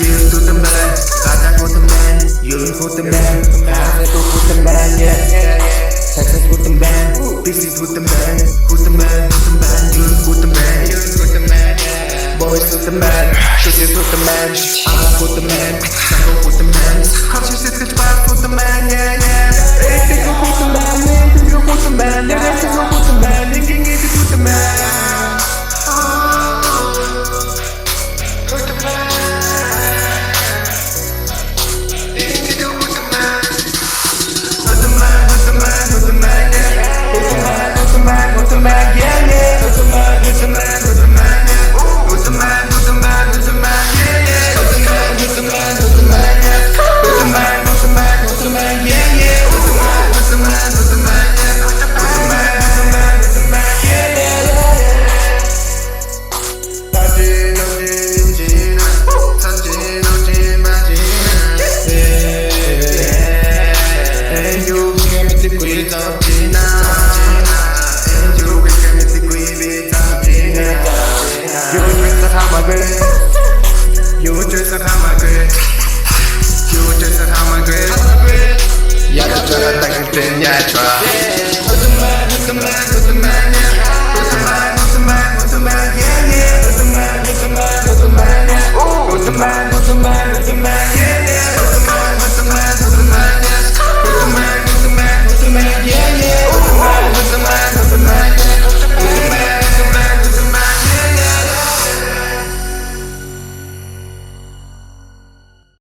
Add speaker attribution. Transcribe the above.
Speaker 1: Feel to the man, 가자 for the man, you for the man, 가자 to for the man, yeah. Texas for the man, business for the man, for the man, for the man, you for the man, you for the man, yeah. Boys for the man, shooting for the man, I'm for the man, Tango for the man, conscious is the spot for the man, yeah, yeah. Hey, think for the man, man, think for the man, yeah, think for the man, thinking it for the man. For the man. You just a hammer grade. You just a hammer grade. Yeah, that's what I think it's been, yeah, try. Who's the man, who's the man, who's the man, yeah. Who's the man, who's the man, who's the man, yeah, yeah. Who's the man, who's the man, who's the man, yeah. Who's the man, who's the man, who's the man, yeah.